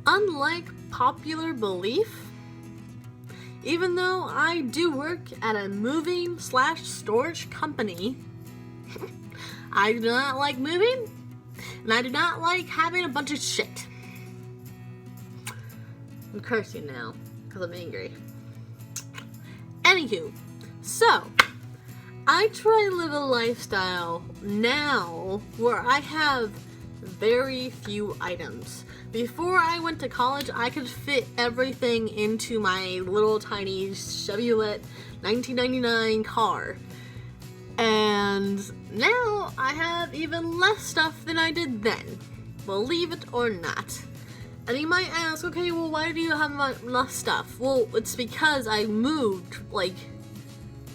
unlike popular belief, even though I do work at a moving/storage company, I do not like moving, and I do not like having a bunch of shit. I'm cursing now, because I'm angry. Anywho, so, I try to live a lifestyle now where I have very few items. Before I went to college, I could fit everything into my little tiny Chevrolet 1999 car. And now I have even less stuff than I did then, believe it or not. And you might ask, okay, well, why do you have less stuff? Well, it's because I moved, like,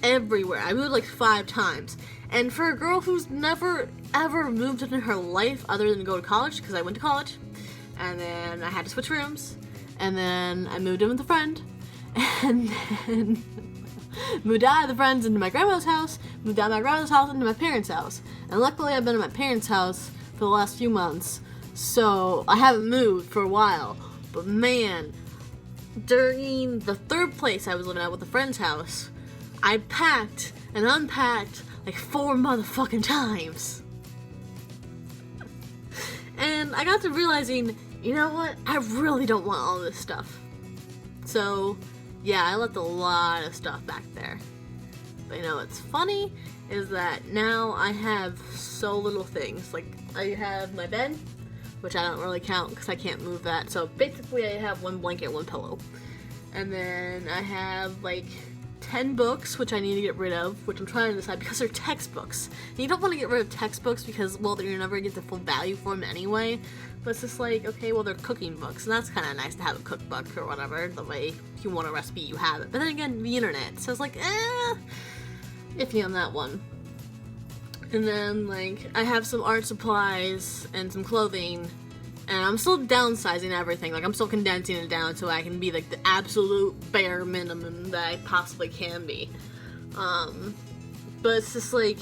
everywhere. I moved, like, 5 times. And for a girl who's never, ever moved in her life other than go to college, because I went to college, and then I had to switch rooms, and then I moved in with a friend, and then moved out of the friends into my grandma's house, moved out of my grandma's house into my parents' house. And luckily I've been in my parents' house for the last few months, so I haven't moved for a while. But man, during the 3rd place I was living at with a friend's house, I packed and unpacked like 4 motherfucking times. And I got to realizing, you know what, I really don't want all this stuff. So yeah, I left a lot of stuff back there. But you know what's funny is that now I have so little things. Like, I have my bed, which I don't really count because I can't move that. So basically I have 1 blanket, 1 pillow. And then I have like 10 books, which I need to get rid of, which I'm trying to decide because they're textbooks. And you don't want to get rid of textbooks because, well, you're never going to get the full value for them anyway. But it's just like, okay, well, they're cooking books, and that's kind of nice to have a cookbook or whatever. The way if you want a recipe, you have it. But then again, the internet. So it's like, iffy on that one. And then, like, I have some art supplies and some clothing, and I'm still downsizing everything. Like, I'm still condensing it down so I can be, like, the absolute bare minimum that I possibly can be. But it's just, like,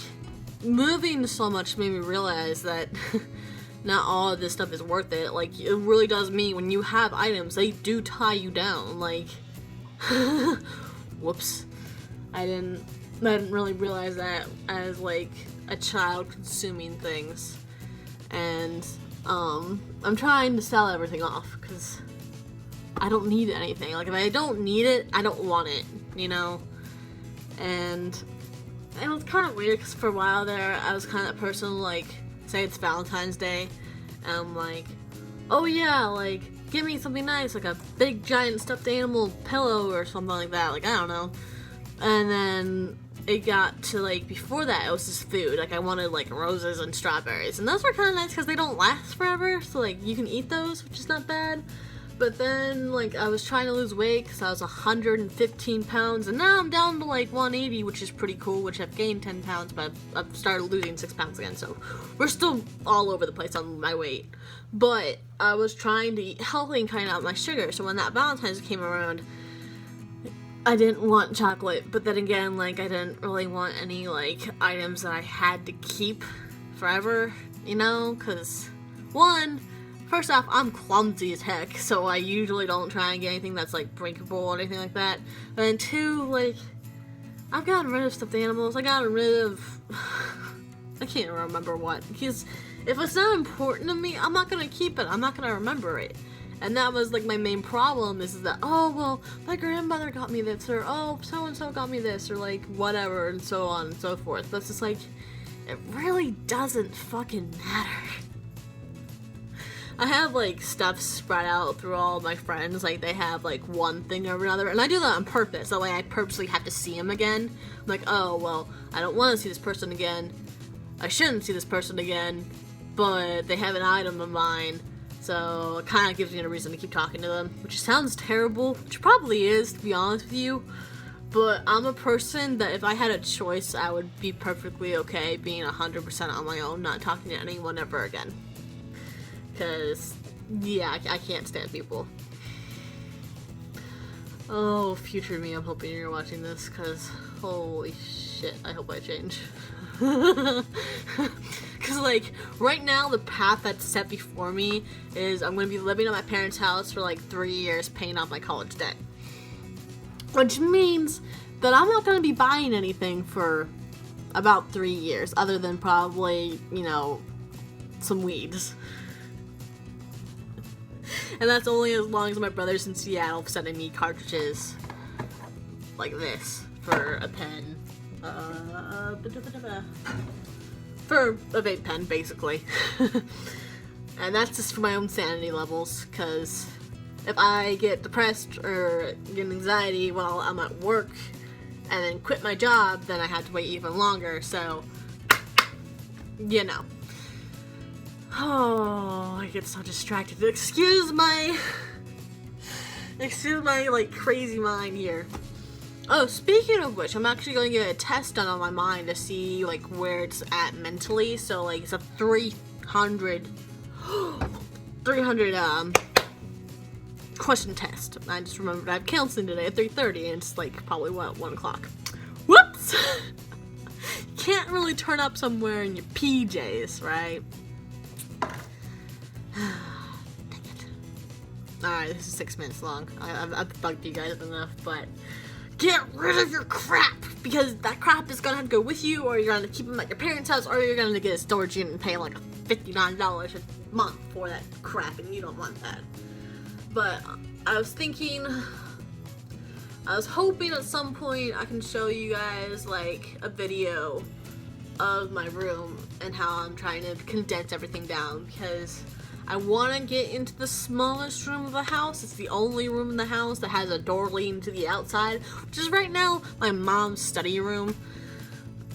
moving so much made me realize that not all of this stuff is worth it. Like, it really does mean when you have items, they do tie you down. Like, whoops. I didn't really realize that as, like, a child consuming things. And, I'm trying to sell everything off, because I don't need anything. Like, if I don't need it, I don't want it, you know? And it was kind of weird, because for a while there, I was kind of that person, like, say it's Valentine's Day, and I'm like, oh yeah, like, give me something nice, like a big giant stuffed animal pillow or something like that, like, I don't know. And then it got to, like, before that, it was just food. Like, I wanted, like, roses and strawberries, and those were kind of nice because they don't last forever, so, like, you can eat those, which is not bad. But then, like, I was trying to lose weight because I was 115 pounds, and now I'm down to, like, 180, which is pretty cool, which I've gained 10 pounds, but I've started losing 6 pounds again, so we're still all over the place on my weight. But I was trying to eat healthy and cut out my sugar, so when that Valentine's came around, I didn't want chocolate, but then again, like, I didn't really want any, like, items that I had to keep forever, you know, because, one, first off, I'm clumsy as heck, so I usually don't try and get anything that's, like, breakable or anything like that. And then two, like, I've gotten rid of stuffed animals. I gotten rid of, I can't remember what, because if it's not important to me, I'm not gonna keep it. I'm not gonna remember it. And that was, like, my main problem is that, oh, well, my grandmother got me this, or, oh, so-and-so got me this, or, like, whatever, and so on and so forth. But it's just, like, it really doesn't fucking matter. I have, like, stuff spread out through all of my friends. Like, they have, like, one thing over another. And I do that on purpose. That way I purposely have to see them again. I'm like, oh, well, I don't want to see this person again. I shouldn't see this person again. But they have an item of mine. So it kind of gives me a reason to keep talking to them, which sounds terrible, which probably is, to be honest with you. But I'm a person that if I had a choice, I would be perfectly okay being 100% on my own, not talking to anyone ever again. Because, yeah, I can't stand people. Oh, future me, I'm hoping you're watching this, because holy shit, I hope I change. Because, like, right now, the path that's set before me is I'm going to be living at my parents' house for, like, 3 years, paying off my college debt. Which means that I'm not going to be buying anything for about 3 years, other than probably, you know, some weeds. And that's only as long as my brother's in Seattle sending me cartridges like this for a pen. For a vape pen, basically. And that's just for my own sanity levels, because if I get depressed or get anxiety while I'm at work and then quit my job, then I have to wait even longer, so, you know. Oh, I get so distracted. Excuse my, like, crazy mind here. Oh, speaking of which, I'm actually going to get a test done on my mind to see, like, where it's at mentally. So, like, it's a 300 question test. I just remembered I have counseling today at 3:30, and it's, like, probably, 1 o'clock. Whoops! You can't really turn up somewhere in your PJs, right? Dang it. Alright, this is 6 minutes long. I've bugged you guys enough, but get rid of your crap, because that crap is gonna have to go with you, or you're gonna keep them at your parents' house, or you're gonna get a storage unit and pay like $59 a month for that crap, and you don't want that. But I was hoping at some point I can show you guys like a video of my room and how I'm trying to condense everything down, because I want to get into the smallest room of the house. It's the only room in the house that has a door leading to the outside, which is right now my mom's study room.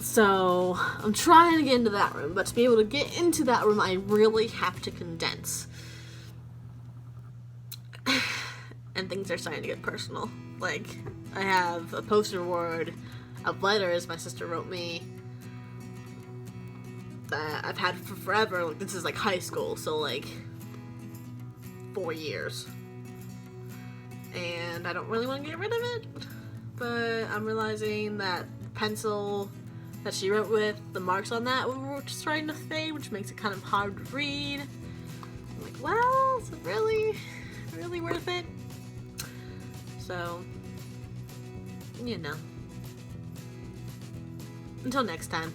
So I'm trying to get into that room, but to be able to get into that room, I really have to condense. And things are starting to get personal. Like, I have a poster board of letters my sister wrote me that I've had for forever. Like, this is like high school, so like 4 years. And I don't really want to get rid of it, but I'm realizing that pencil that she wrote with, the marks on that were just starting to fade, which makes it kind of hard to read. I'm like, well, is it really worth it? So, you know. Until next time.